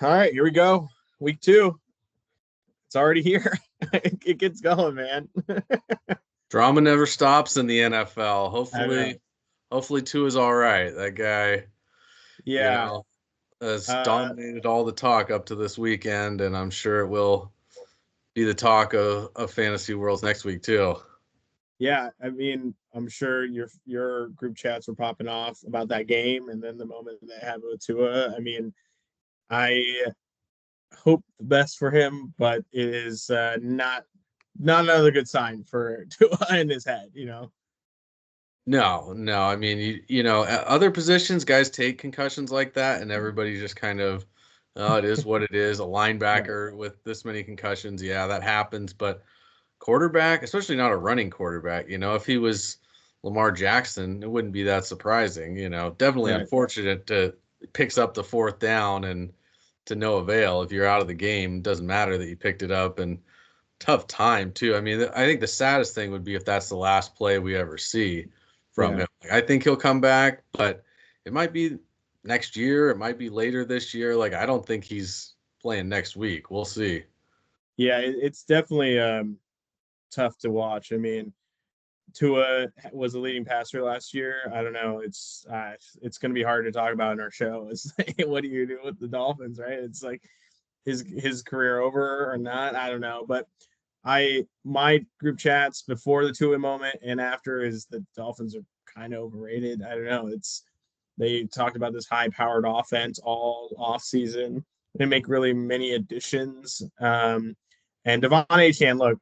All right, here we go. Week 2. It's already here. It gets going, man. Drama never stops in the NFL. I know. Hopefully Tua is all right. That guy, you Yeah. know, has Uh, dominated all the talk up to this weekend, and I'm sure it will be the talk of fantasy worlds next week too. yeah. I mean, I'm sure your group chats were popping off about that game, and then the moment they had with Tua. I mean, I hope the best for him, but it is not another good sign for Tua in his head. No, no. I mean, at other positions, guys take concussions like that, and everybody just kind of, oh, it is what it is. A Right. linebacker with this many concussions, yeah, that happens. But quarterback, especially not a running quarterback, if he was Lamar Jackson, it wouldn't be that surprising. Definitely Right. unfortunate to picks up the fourth down and to no avail. If you're out of the game, it doesn't matter that you picked it up, and tough time too. I mean, I think the saddest thing would be if that's the last play we ever see from Yeah. him. Like, I think he'll come back, but it might be next year. It might be later this year. Like, I don't think he's playing next week. We'll see. Yeah. It's definitely tough to watch. I mean, Tua was a leading passer last year. I don't know. It's going to be hard to talk about in our show. It's like, what do you do with the Dolphins, right? It's like his career over or not. I don't know. But my group chats before the Tua moment and after is the Dolphins are kind of overrated. I don't know. They talked about this high powered offense all off season. They make really many additions. And Devon Achane, look,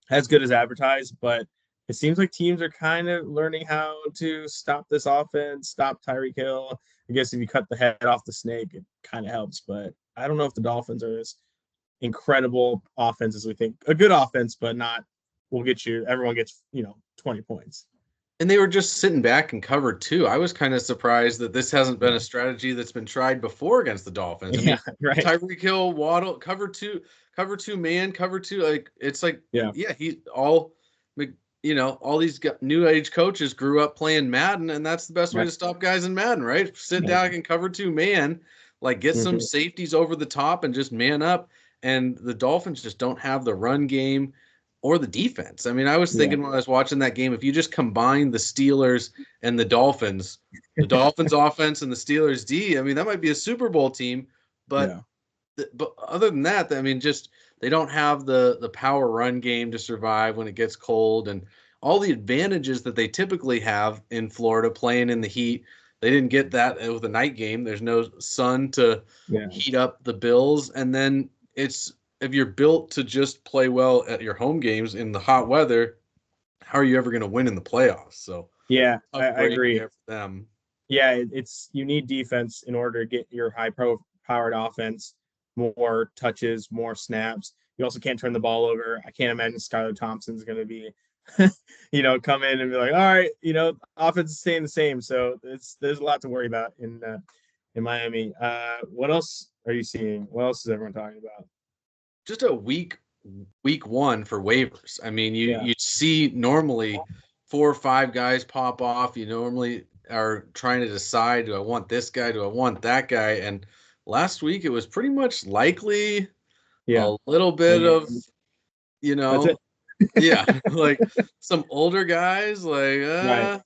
as good as advertised, but it seems like teams are kind of learning how to stop this offense, stop Tyreek Hill. I guess if you cut the head off the snake, it kind of helps. But I don't know if the Dolphins are as incredible offense as we think. A good offense, but not will get you. Everyone gets 20 points. And they were just sitting back and covered too. I was kind of surprised that this hasn't been Yeah, a strategy that's been tried before against the Dolphins. I yeah, mean, right. Tyreek Hill, Waddle, cover two, man, cover two. Like it's like, Yeah, yeah, all these new age coaches grew up playing Madden, and that's the best way right. to stop guys in Madden, right? Sit Right. down and cover two, man, like get some Mm-hmm. safeties over the top and just man up. And the Dolphins just don't have the run game or the defense. I mean, I was Yeah, thinking when I was watching that game, if you just combine the Steelers and the Dolphins offense and the Steelers D, I mean, that might be a Super Bowl team. But yeah, but other than that, I mean, just they don't have the power run game to survive when it gets cold and all the advantages that they typically have in Florida playing in the heat. They didn't get that with a night game. There's no sun to yeah. heat up the Bills, and then it's if you're built to just play well at your home games in the hot weather, how are you ever going to win in the playoffs? So Yeah, tough I break agree. there for them. Yeah, it's you need defense in order to get your powered offense more touches, more snaps. You also can't turn the ball over. I can't imagine Skylar Thompson's going to be, come in and be like, all right, offense is staying the same. So there's a lot to worry about in Miami. What else are you seeing? What else is everyone talking about? Just a week one for waivers. I mean, Yeah, you see normally 4 or 5 guys pop off. You normally are trying to decide, do I want this guy? Do I want that guy? And last week it was pretty much likely yeah, a little bit of, and you that's it. know, yeah, like some older guys, like, Right.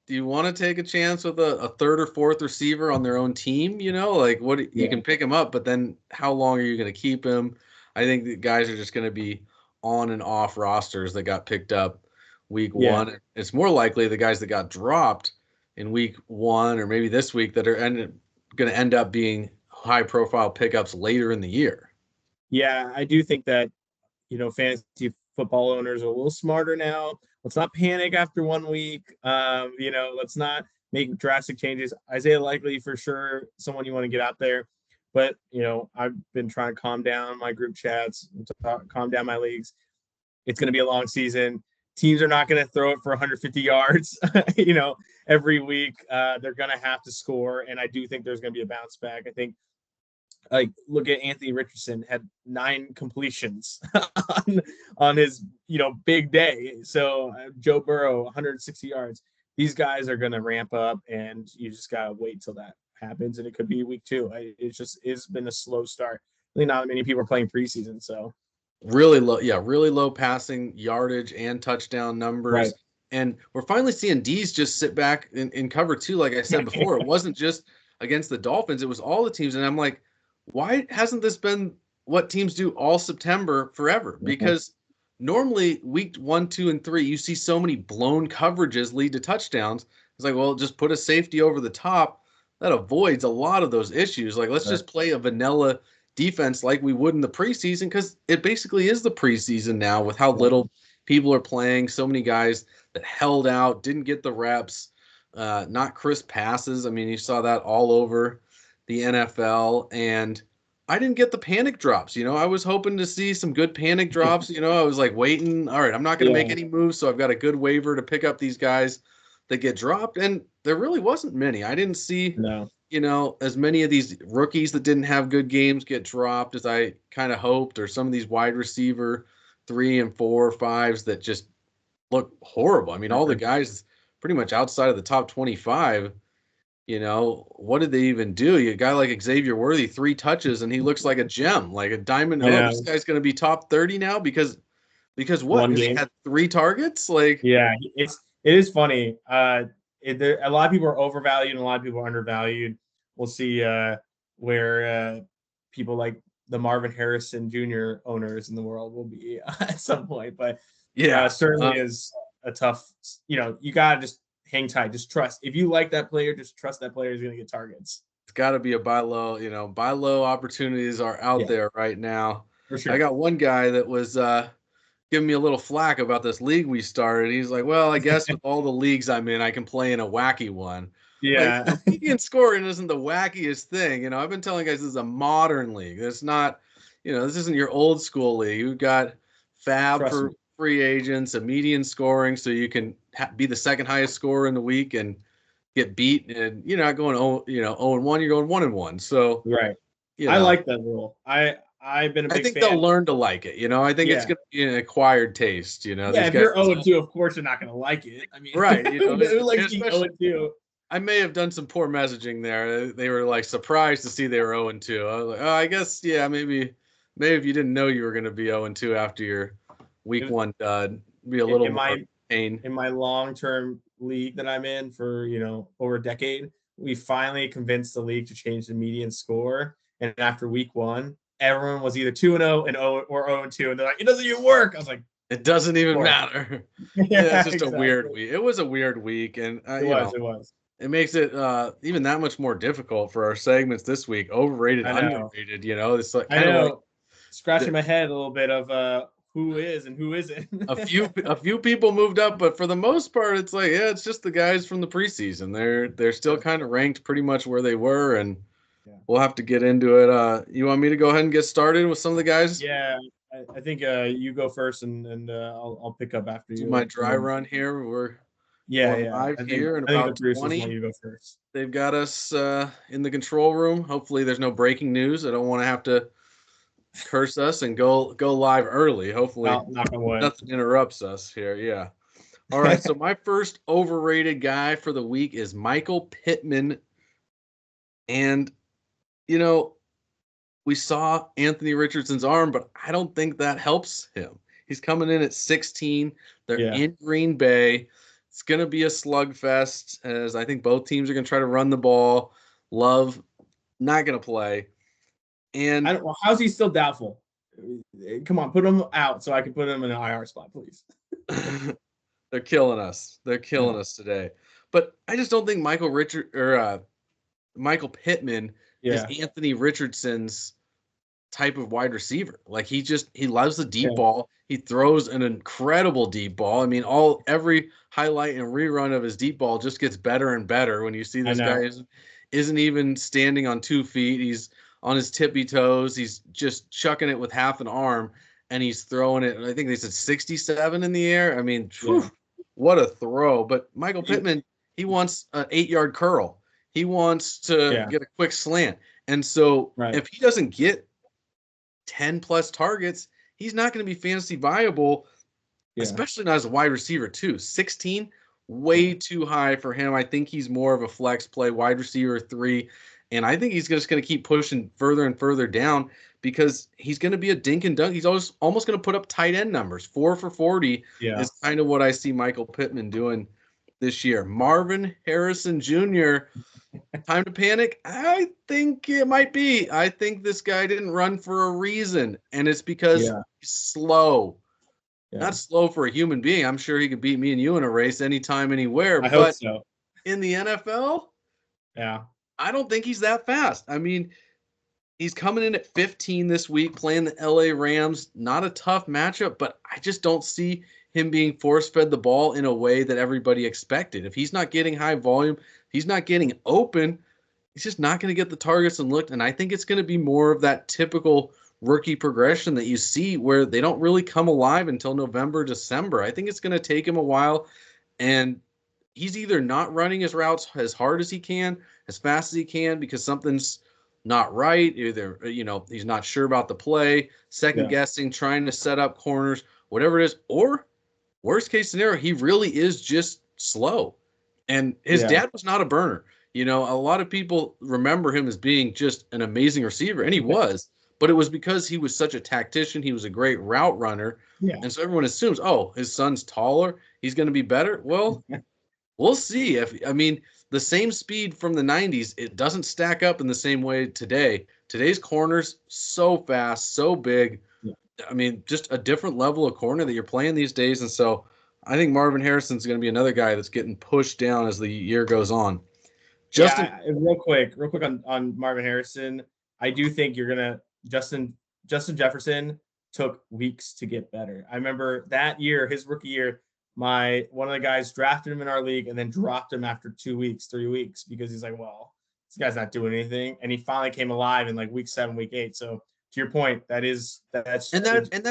do you want to take a chance with a third or fourth receiver on their own team? Like what you Yeah, can pick him up, but then how long are you going to keep him? I think the guys are just going to be on and off rosters that got picked up week yeah. one. It's more likely the guys that got dropped in week one or maybe this week that are going to end up being high profile pickups later in the year. Yeah, I do think that fantasy football owners are a little smarter now. Let's not panic after one week. Let's not make drastic changes. Isaiah Likely for sure, someone you want to get out there. But I've been trying to calm down my group chats, calm down my leagues. It's going to be a long season. Teams are not going to throw it for 150 yards, every week. They're going to have to score, and I do think there's going to be a bounce back. I think like look at Anthony Richardson had 9 completions on his big day. So Joe Burrow 160 yards. These guys are going to ramp up, and you just gotta wait till that happens, and it could be week 2. It's been a slow start. Really, not many people are playing preseason, so Really low, yeah, really low passing yardage and touchdown numbers. right. And we're finally seeing D's just sit back in cover two. Like I said before, it wasn't just against the Dolphins, it was all the teams. And I'm like, why hasn't this been what teams do all September forever? Because normally week 1, 2, and 3, you see so many blown coverages lead to touchdowns. It's like, well, just put a safety over the top. That avoids a lot of those issues. Like, let's just play a vanilla defense like we would in the preseason, because it basically is the preseason now with how little people are playing. So many guys that held out, didn't get the reps, not crisp passes. I mean, you saw that all over the NFL. And I didn't get the panic drops. I was hoping to see some good panic drops. I was like waiting. All right, I'm not going to make any moves, so I've got a good waiver to pick up these guys that get dropped. And there really wasn't many. I didn't see as many of these rookies that didn't have good games get dropped as I kind of hoped, or some of these wide receiver 3 and 4, 5s that just look horrible. I mean, all the guys pretty much outside of the top 25, what did they even do? You a guy like Xavier Worthy, 3 touches, and he looks like a gem, like a diamond. Oh, this guy's going to be top 30 now because what? One Because he game. had 3 targets? Like, Yeah, it is funny. A lot of people are overvalued and a lot of people are undervalued. We'll see where people like the Marvin Harrison Jr. owners in the world will be at some point. But certainly is a tough. You gotta just hang tight. Just trust. If you like that player, just trust that player is going to get targets. It's got to be a buy low. Buy low opportunities are out there right now. For sure. I got one guy that was giving me a little flack about this league we started. He's like, well, I guess with all the leagues I'm in, I can play in a wacky one. Yeah. Like, median scoring isn't the wackiest thing. I've been telling guys this is a modern league. It's not, this isn't your old school league. You've got fab for free agents, a median scoring, so you can be the second highest scorer in the week and get beat. And you're not going 0-1, you're going 1-1. So right. I like that rule. I've been a big fan. I think they'll learn to like it. I think it's going to be an acquired taste. Yeah, if you're 0-2, of course you're not going to like it. I mean, right. Who likes being 0-2? I may have done some poor messaging there. They were like surprised to see they were 0-2. I was like, I guess, maybe if you didn't know you were going to be 0-2 after your week 1 dud, be a little more pain. In my long-term league that I'm in for, over a decade, we finally convinced the league to change the median score. And after week 1, everyone was either 2-0 and 0 or 0-2, and they're like, it doesn't even work. I was like, it doesn't even matter. It's just a weird week. It was a weird week, and it was. It makes it even that much more difficult for our segments this week. Overrated, underrated. It's like I know. Like scratching my head a little bit of who is and who isn't. a few people moved up, but for the most part, it's like it's just the guys from the preseason. They're still kind of ranked pretty much where they were, and we'll have to get into it. You want me to go ahead and get started with some of the guys? Yeah, I think you go first, and I'll pick up after you. Do my dry run here. We're live here in about 20. You go first. They've got us in the control room. Hopefully, there's no breaking news. I don't want to have to curse us and go live early. Hopefully, nothing interrupts us here. Yeah. All right. So my first overrated guy for the week is Michael Pittman, and we saw Anthony Richardson's arm, but I don't think that helps him. He's coming in at 16. They're in Green Bay. It's going to be a slugfest, as I think both teams are going to try to run the ball. Love not going to play. And how's he still doubtful? Come on, put him out so I can put him in an IR spot, please. They're killing us. They're killing us today. But I just don't think Michael Pittman is Anthony Richardson's type of wide receiver. Like he loves the deep ball. He throws an incredible deep ball. I mean, every highlight and rerun of his deep ball just gets better and better when you see this guy isn't even standing on 2 feet. He's on his tippy toes. He's just chucking it with half an arm, and he's throwing it. I think they said 67 in the air. I mean, what a throw. But Michael Pittman, he wants an 8-yard curl. He wants to get a quick slant. And so if he doesn't get 10-plus targets, he's not going to be fantasy viable, especially not as a wide receiver, too. 16, way too high for him. I think he's more of a flex play, wide receiver 3. And I think he's just going to keep pushing further and further down because he's going to be a dink and dunk. He's almost going to put up tight end numbers. 4 for 40 Yeah. is kind of what I see Michael Pittman doing this year. Marvin Harrison Jr., time to panic? I think it might be. I think this guy didn't run for a reason, and it's because he's slow. Yeah. Not slow for a human being. I'm sure he could beat me and you in a race anytime, anywhere. I hope so. In the NFL, yeah, I don't think he's that fast. I mean, he's coming in at 15 this week, playing the LA Rams. Not a tough matchup, but I just don't see him being force-fed the ball in a way that everybody expected. If he's not getting high volume, he's not getting open, he's just not going to get the targets and look. And I think it's going to be more of that typical rookie progression that you see where they don't really come alive until November, December. I think it's going to take him a while, and he's either not running his routes as hard as he can, as fast as he can, because something's not right. Either, he's not sure about the play, second guessing, trying to set up corners, whatever it is, or worst case scenario, he really is just slow. And his dad was not a burner. A lot of people remember him as being just an amazing receiver, and he was. But it was because he was such a tactician. He was a great route runner. Yeah. And so everyone assumes, oh, his son's taller, he's going to be better. Well, we'll see. The same speed from the 90s, it doesn't stack up in the same way today. Today's corners, so fast, so big. Yeah. Just a different level of corner that you're playing these days. And so I think Marvin Harrison's going to be another guy that's getting pushed down as the year goes on. Real quick on Marvin Harrison, I do think you're going to Justin Jefferson took weeks to get better. I remember that year, his rookie year, one of the guys drafted him in our league and then dropped him after 2 weeks, 3 weeks, because he's like, well, this guy's not doing anything. And he finally came alive in like week 7, week 8. So to your point, that's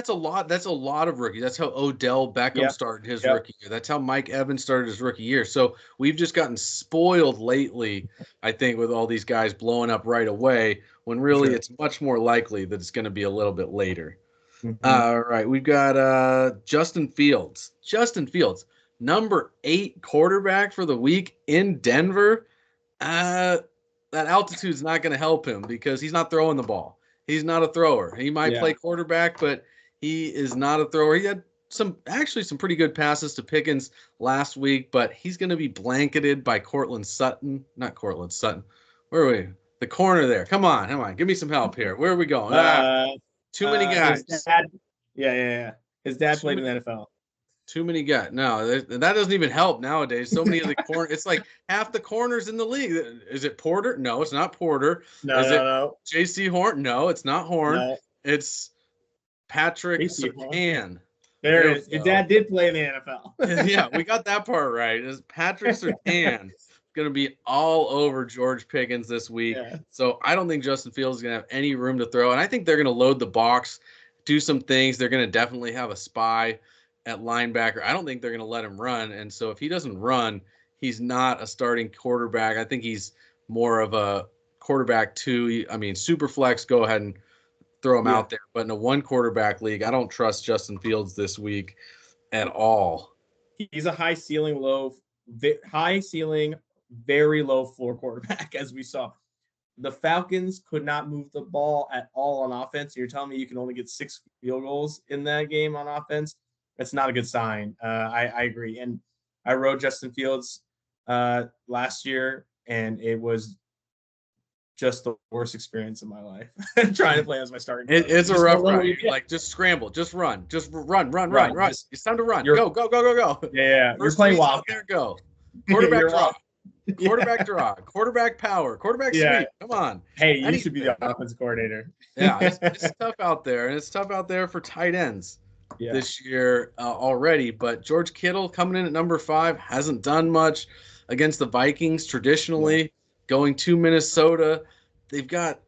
a lot of rookies. That's how Odell Beckham started his rookie year. That's how Mike Evans started his rookie year. So we've just gotten spoiled lately, I think, with all these guys blowing up right away, when really it's much more likely that it's going to be a little bit later. Mm-hmm. All right, we've got Justin Fields. Number 8 quarterback for the week in Denver. That altitude's not going to help him because he's not throwing the ball. He's not a thrower. He might play quarterback, but he is not a thrower. He had some pretty good passes to Pickens last week, but he's going to be blanketed by Courtland Sutton. Not Courtland Sutton. Where are we? The corner there. Come on. Give me some help here. Where are we going? Too many guys. His dad played in the NFL. Too many guys. No, that doesn't even help nowadays. So many of the corners. It's like half the corners in the league. Is it Porter? No, it's not Porter. No. J.C. Horn? No, it's not Horn. No. It's Patrick Surtain. There it is. Your dad did play in the NFL. Yeah, we got that part right. It's Patrick Surtain. Going to be all over George Pickens this week. Yeah. So I don't think Justin Fields is going to have any room to throw. And I think they're going to load the box, do some things. They're going to definitely have a spy at linebacker. I don't think they're going to let him run. And so if he doesn't run, he's not a starting quarterback. I think he's more of a quarterback 2. Super flex, go ahead and throw him out there. But in a 1 quarterback league, I don't trust Justin Fields this week at all. He's a high ceiling, very low floor quarterback, as we saw. The Falcons could not move the ball at all on offense. You're telling me you can only get 6 field goals in that game on offense? That's not a good sign. I agree. And I rode Justin Fields last year, and it was just the worst experience of my life trying to play as my starting. It's a rough run. Like, just scramble, just run. It's time to run. Go. Yeah. You're playing wild. There, go. Quarterback draw. Quarterback draw. Quarterback power. Quarterback sweep. Come on. Hey, you should be the offensive coordinator. Yeah, it's tough out there, and it's tough out there for tight ends this year already. But George Kittle coming in at number 5 hasn't done much against the Vikings traditionally. Going to Minnesota, they've got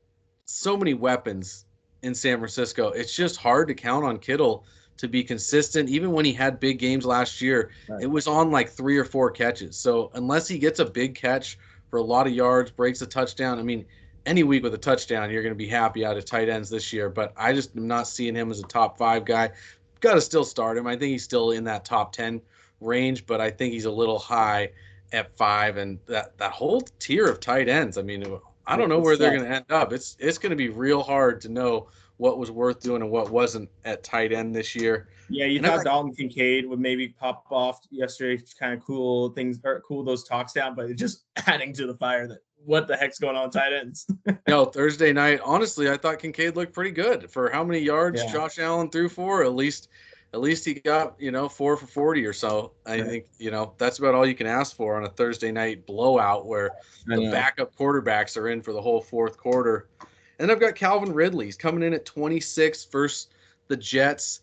so many weapons in San Francisco. It's just hard to count on Kittle to be consistent. Even when he had big games last year, it was on like 3 or 4 catches. So unless he gets a big catch for a lot of yards, breaks a touchdown, any week with a touchdown, you're going to be happy out of tight ends this year. But I just am not seeing him as a top 5 guy. Got to still start him. I think he's still in that top 10 range, but I think he's a little high at 5. And that whole tier of tight ends, I don't know where they're going to end up. It's going to be real hard to know what was worth doing and what wasn't at tight end this year. Yeah, you thought Dalton Kincaid would maybe pop off yesterday to kind of cool those talks down, but it's just adding to the fire that what the heck's going on tight ends. Thursday night, honestly, I thought Kincaid looked pretty good for how many yards Josh Allen threw for. At least he got 4 for 40 or so. I think that's about all you can ask for on a Thursday night blowout where the backup quarterbacks are in for the whole fourth quarter. And I've got Calvin Ridley. He's coming in at 26 versus the Jets.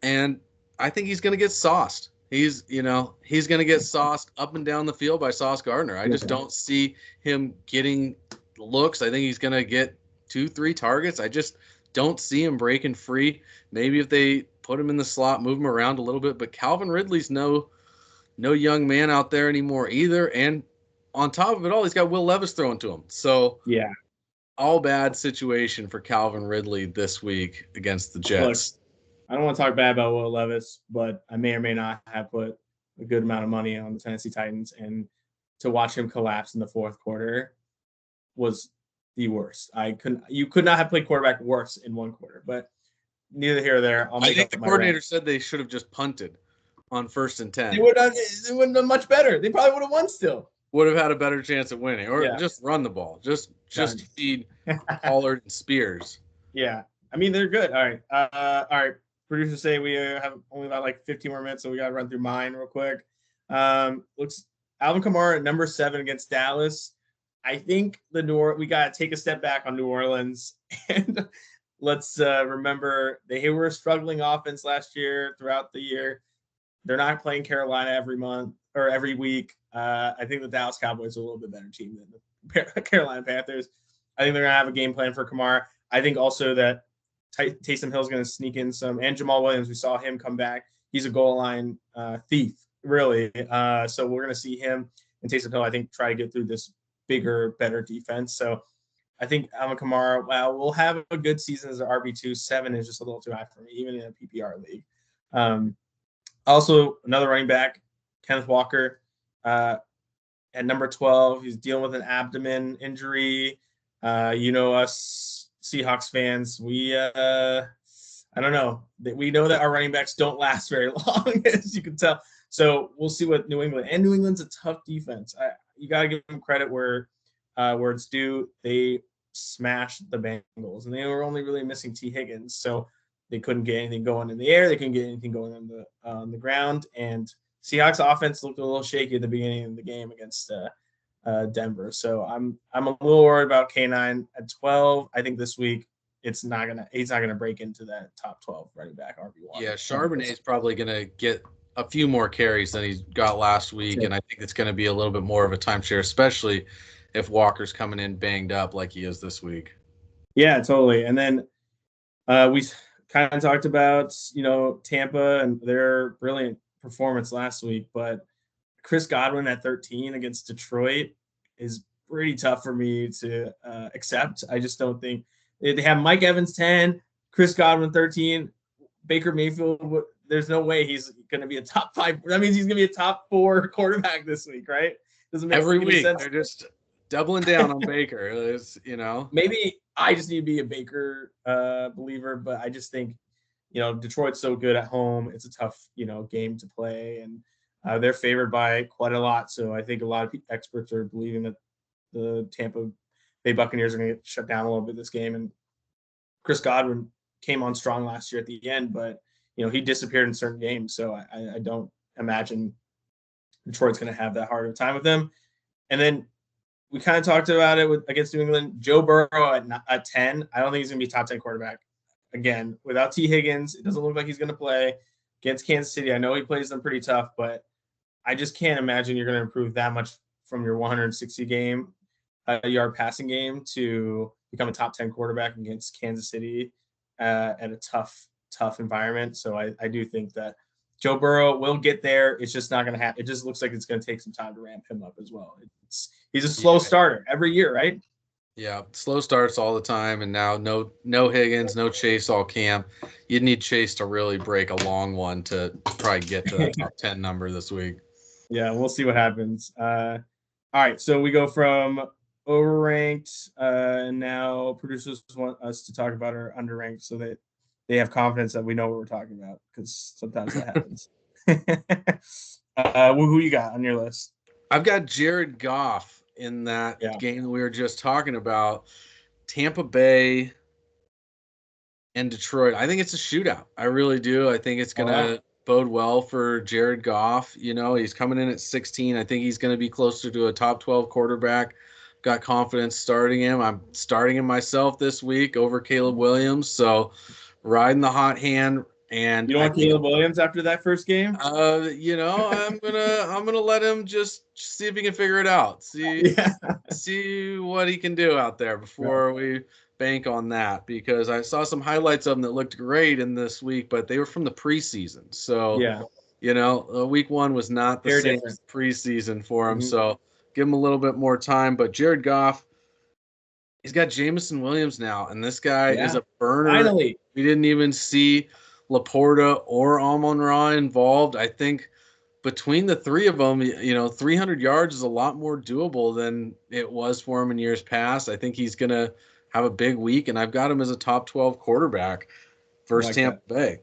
And I think he's going to get sauced. He's going to get sauced up and down the field by Sauce Gardner. I just don't see him getting looks. I think he's going to get 2-3 targets. I just don't see him breaking free. Maybe if they put him in the slot, move him around a little bit. But Calvin Ridley's no young man out there anymore either. And on top of it all, he's got Will Levis throwing to him. So all bad situation for Calvin Ridley this week against the Jets. Look, I don't want to talk bad about Will Levis, but I may or may not have put a good amount of money on the Tennessee Titans, and to watch him collapse in the fourth quarter was the worst. You could not have played quarterback worse in one quarter, but neither here or there. I think the coordinator said they should have just punted on 1st and 10. They wouldn't have done much better. They probably would have won still. Would have had a better chance at winning, or just run the ball. Just feed Pollard and Spears. Yeah, I mean they're good. All right. Producers say we have only about like 15 more minutes, so we got to run through mine real quick. Looks Alvin Kamara at number 7 against Dallas. I think we got to take a step back on New Orleans, and let's remember they were a struggling offense last year. Throughout the year, they're not playing Carolina every month or every week. I think the Dallas Cowboys are a little bit better team than the Carolina Panthers. I think they're gonna have a game plan for Kamara. I think also that Taysom Hill's going to sneak in some, and Jamal Williams. We saw him come back. He's a goal line thief, really. So we're going to see him and Taysom Hill, I think, try to get through this bigger, better defense. So I think Alvin Kamara, we'll have a good season as an RB2. 7 is just a little too high for me, even in a PPR league. Also, another running back, Kenneth Walker, at number 12. He's dealing with an abdomen injury. Us Seahawks fans, we I don't know. We know that our running backs don't last very long, as you can tell. So we'll see what New England's a tough defense. You got to give them credit where it's due. They smashed the Bengals, and they were only really missing T. Higgins, so they couldn't get anything going in the air. They couldn't get anything going on the ground. And Seahawks offense looked a little shaky at the beginning of the game against Denver. So I'm a little worried about K9 at 12. I think this week he's not gonna break into that top 12 running back RB1. Yeah, Charbonnet is probably gonna get a few more carries than he got last week, and I think it's gonna be a little bit more of a timeshare, especially if Walker's coming in banged up like he is this week. Yeah, totally. And then we kind of talked about Tampa and their brilliant performance last week, but Chris Godwin at 13 against Detroit is pretty tough for me to accept. I just don't think they have Mike Evans 10, Chris Godwin 13, Baker Mayfield. There's no way he's going to be a top 5. That means he's going to be a top 4 quarterback this week, right? Doesn't make every week sense. They're just doubling down on Baker. Maybe I just need to be a Baker believer, but I just think Detroit's so good at home. It's a tough game to play, and they're favored by quite a lot. So I think a lot of experts are believing that the Tampa Bay Buccaneers are going to get shut down a little bit this game. And Chris Godwin came on strong last year at the end, but he disappeared in certain games. So I don't imagine Detroit's going to have that hard of a time with him. And then we kind of talked about it against New England. Joe Burrow at 10. I don't think he's going to be a top 10 quarterback. Again, without T. Higgins, it doesn't look like he's going to play against Kansas City. I know he plays them pretty tough, but I just can't imagine you're going to improve that much from your 160 yard passing game to become a top 10 quarterback against Kansas City at a tough environment. So I do think that Joe Burrow will get there. It's just not going to happen. It just looks like it's going to take some time to ramp him up as well. He's a slow starter every year, right? Yeah, slow starts all the time, and now no Higgins, no Chase all camp. You'd need Chase to really break a long one to probably get to the top 10 number this week. Yeah, we'll see what happens. All right, so we go from overranked, and now producers want us to talk about our underranked so that they have confidence that we know what we're talking about, because sometimes that happens. Who you got on your list? I've got Jared Goff in that Yeah. game that we were just talking about. Tampa Bay and Detroit. I think it's a shootout. I really do. I think it's going to bode well for Jared Goff. You know, he's coming in at 16. I think he's going to be closer to a top 12 quarterback. Got confidence starting him. I'm starting him myself this week over Caleb Williams. So riding the hot hand. And you don't want Caleb Williams after that first game? You know, I'm gonna let him just see if he can figure it out. See what he can do out there before we bank on that, because I saw some highlights of him that looked great in this week, but they were from the preseason. So you know, week one was not the same preseason for him. So give him a little bit more time. But Jared Goff, he's got Jameson Williams now, and this guy is a burner. Finally. We didn't even see Laporta or Amon-Ra involved. I think between the three of them, you know, 300 yards is a lot more doable than it was for him in years past. I think he's going to have a big week, and I've got him as a top 12 quarterback versus Tampa Bay.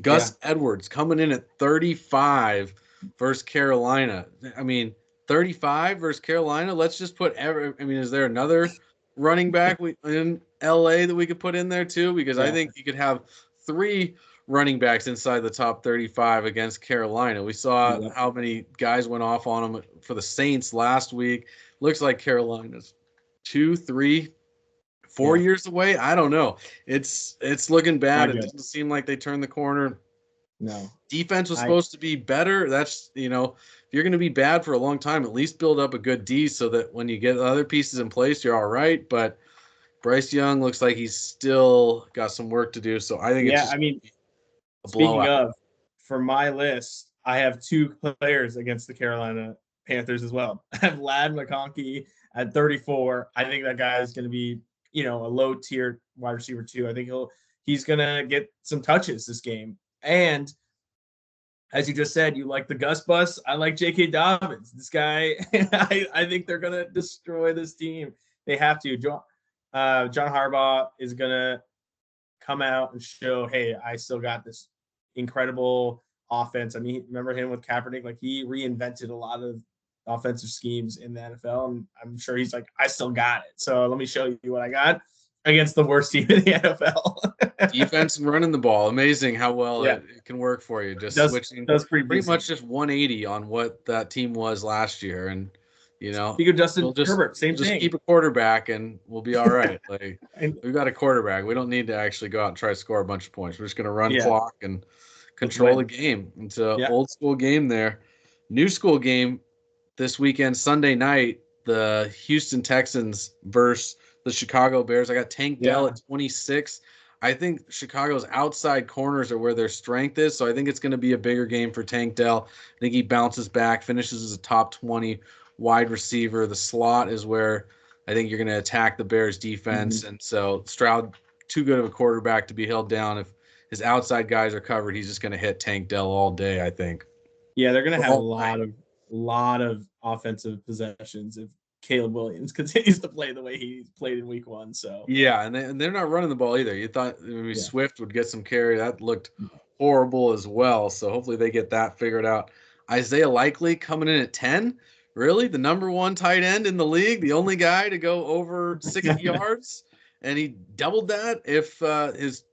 Gus Edwards coming in at 35 versus Carolina. I mean, 35 versus Carolina. Let's just put is there another running back in LA that we could put in there too? Because I think you could have 3 running backs inside the top 35 against Carolina. We saw how many guys went off on them for the Saints last week. Looks like Carolina's 2, 3, 4 years away. I don't know. It's looking bad. It doesn't seem like they turned the corner. No. Defense was supposed to be better. That's, you know, if you're going to be bad for a long time, at least build up a good D so that when you get other pieces in place, you're all right. But Bryce Young looks like he's still got some work to do. So I think it's speaking of, for my list, I have 2 players against the Carolina Panthers as well. I have Ladd McConkey at 34. I think that guy is going to be, you know, a low tier wide receiver 2. I think he's going to get some touches this game. And as you just said, you like the Gus bus. I like J.K. Dobbins. This guy, I think they're going to destroy this team. They have to. John Harbaugh is going to come out and show, hey, I still got this incredible offense. I mean, remember him with Kaepernick? Like, he reinvented a lot of offensive schemes in the NFL, and I'm sure he's like, I still got it. So let me show you what I got against the worst team in the NFL. Defense and running the ball. Amazing how well it can work for you. Just switching pretty much just 180 on what that team was last year. And, you know, speak of Justin Herbert, same thing. Just keep a quarterback and we'll be all right. Like, we've got a quarterback. We don't need to actually go out and try to score a bunch of points. We're just going to run clock and control the game. It's an old school game there. New school game this weekend, Sunday night, the Houston Texans versus the Chicago Bears. I got Tank Dell at 26. I think Chicago's outside corners are where their strength is, so I think it's going to be a bigger game for Tank Dell. I think he bounces back, finishes as a top 20 wide receiver. The slot is where I think you're going to attack the Bears defense, and so Stroud, too good of a quarterback to be held down. If his outside guys are covered, he's just going to hit Tank Dell all day, I think. Yeah, they're going to have a lot of offensive possessions if Caleb Williams continues to play the way he played in week 1. So and they're not running the ball either. You thought Swift would get some carry. That looked horrible as well. So hopefully they get that figured out. Isaiah Likely coming in at 10. Really? The number 1 tight end in the league, the only guy to go over 60 yards, and he doubled that if his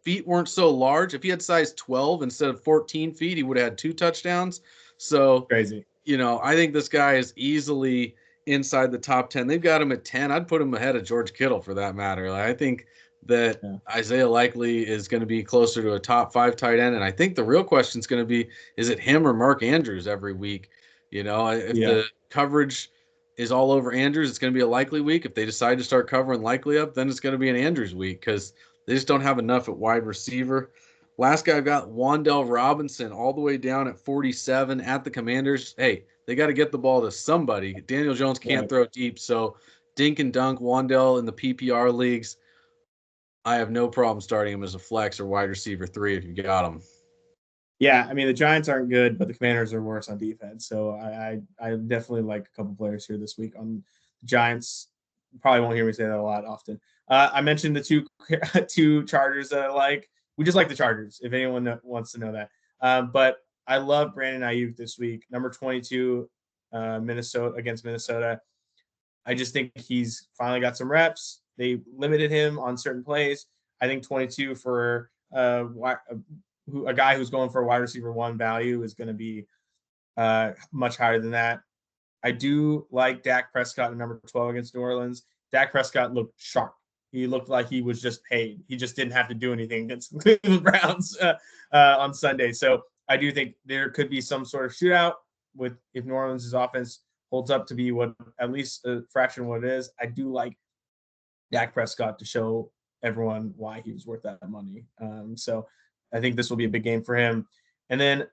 feet weren't so large. If he had size 12 instead of 14 feet, he would have had 2 touchdowns. So crazy. You know, I think this guy is easily inside the top 10. They've got him at 10. I'd put him ahead of George Kittle for that matter. Like, I think that Isaiah Likely is going to be closer to a top 5 tight end. And I think the real question is going to be, is it him or Mark Andrews every week? You know, if the coverage is all over Andrews, it's going to be a Likely week. If they decide to start covering Likely up, then it's going to be an Andrews week because they just don't have enough at wide receiver. Last guy I've got Wan'Dale Robinson all the way down at 47 at the Commanders. Hey, they got to get the ball to somebody. Daniel Jones can't throw deep, so dink and dunk Wan'Dale in the PPR leagues. I have no problem starting him as a flex or wide receiver 3 if you got him. Yeah, I mean, the Giants aren't good, but the Commanders are worse on defense. So I definitely like a couple players here this week on the Giants probably won't hear me say that a lot often. I mentioned the two Chargers that I like. We just like the Chargers, if anyone wants to know that. But I love Brandon Ayuk this week, number 22, Minnesota against Minnesota. I just think he's finally got some reps. They limited him on certain plays. I think 22 for a guy who's going for a wide receiver 1 value is going to be much higher than that. I do like Dak Prescott at number 12 against New Orleans. Dak Prescott looked sharp. He looked like he was just paid. He just didn't have to do anything against the Cleveland Browns on Sunday. So I do think there could be some sort of shootout if New Orleans' offense holds up to be what at least a fraction of what it is. I do like Dak Prescott to show everyone why he was worth that money. So I think this will be a big game for him. And then,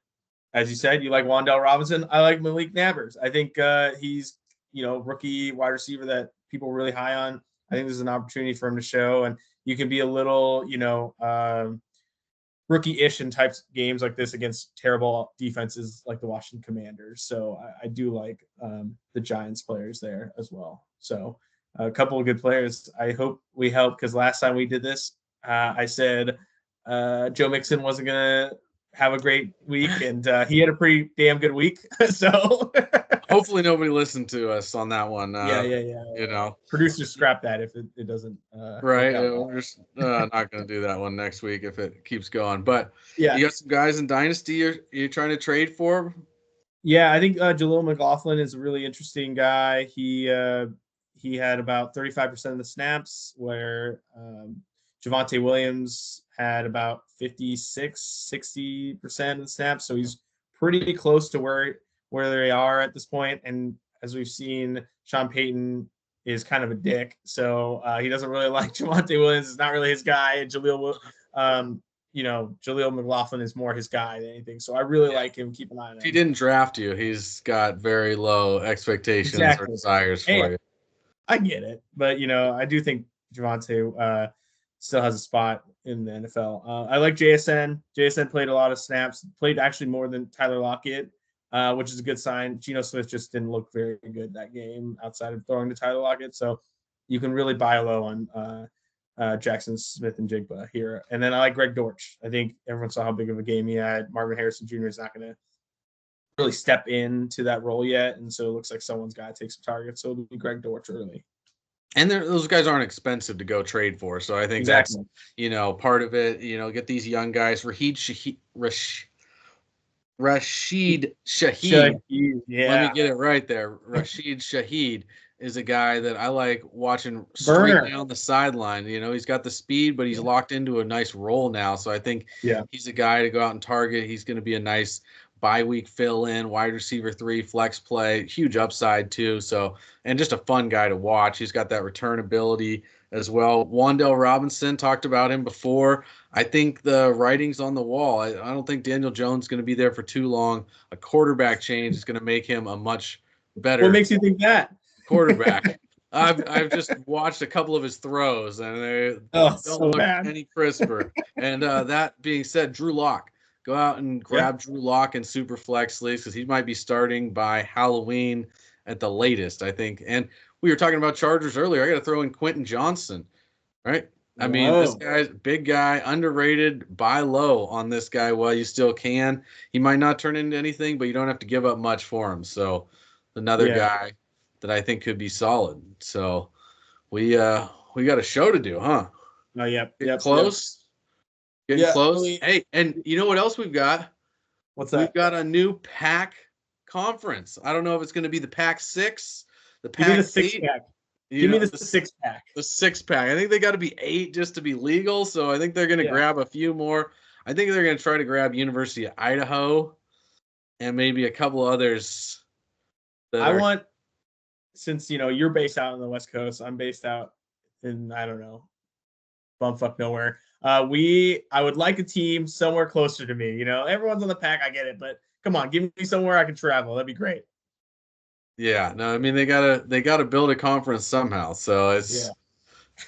as you said, you like Wan'Dale Robinson. I like Malik Nabers. I think he's, rookie wide receiver that people are really high on. I think this is an opportunity for him to show, and you can be a little, rookie-ish in types of games like this against terrible defenses like the Washington Commanders. So I do like the Giants players there as well. So a couple of good players. I hope we help, because last time we did this, I said Joe Mixon wasn't going to have a great week, and he had a pretty damn good week. So hopefully nobody listened to us on that one. Yeah. Producers scrap that if it doesn't. Right. We're just not going to do that one next week if it keeps going. But yeah, you got some guys in Dynasty you're trying to trade for? Yeah, I think Jaleel McLaughlin is a really interesting guy. He had about 35% of the snaps, where Javonte Williams had about 60% of the snaps. So he's pretty close to where they are at this point. And as we've seen, Sean Payton is kind of a dick. So he doesn't really like Javonte Williams. It's not really his guy. And Jaleel McLaughlin is more his guy than anything. So I really like him. Keep an eye on him. If he didn't draft you, he's got very low expectations or desires for you. I get it. But, I do think Javonte still has a spot in the NFL. I like JSN. JSN played a lot of snaps, played actually more than Tyler Lockett, which is a good sign. Geno Smith just didn't look very good that game outside of throwing to Tyler Lockett. So you can really buy low on Jackson Smith-Njigba here. And then I like Greg Dortch. I think everyone saw how big of a game he had. Marvin Harrison Jr. is not going to really step into that role yet. And so it looks like someone's got to take some targets. So it'll be Greg Dortch early. And those guys aren't expensive to go trade for. So I think that's, part of it. Get these young guys. Rashid Shaheed. Yeah. Let me get it right there. Rashid Shaheed is a guy that I like watching straight down the sideline. He's got the speed, but he's locked into a nice role now. So I think he's a guy to go out and target. He's going to be a nice bye-week fill-in, wide receiver 3, flex play, huge upside too. So, and just a fun guy to watch. He's got that return ability as well. Wan'Dale Robinson, talked about him before. I think the writing's on the wall. I don't think Daniel Jones is going to be there for too long. A quarterback change is going to make him a much better. What makes you think that? Quarterback. I've just watched a couple of his throws, and they don't look any crisper. And that being said, Drew Lock. Go out and grab Drew Lock in super flex leagues, because he might be starting by Halloween at the latest, I think. And we were talking about Chargers earlier. I got to throw in Quentin Johnson, right? I mean, this guy's big guy, underrated. Buy low on this guy while you still can. He might not turn into anything, but you don't have to give up much for him. So another guy that I think could be solid. So we got a show to do, huh? Oh, yep. Close. Getting close. Hey, and you know what else we've got? What's that? We've got a new pack conference. I don't know if it's going to be the pack 6, the pack Give me the 6-pack. Give me the 6-pack. The 6-pack. I think they got to be 8 just to be legal. So I think they're going to grab a few more. I think they're going to try to grab University of Idaho and maybe a couple others. Since you're based out on the West Coast, I'm based out in, I don't know, bumfuck nowhere. I would like a team somewhere closer to me. Everyone's on the pack. I get it, but come on, give me somewhere I can travel. That'd be great. Yeah, no, I mean they gotta build a conference somehow. So it's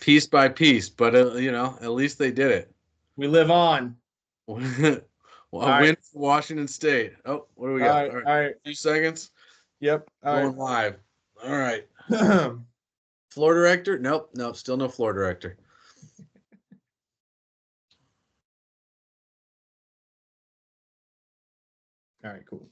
piece by piece, but at least they did it. We live on. Win for Washington State. Oh, what do we got? All right. A few seconds. Yep. Going live. All right. Floor director? Nope, still no floor director. All right, cool.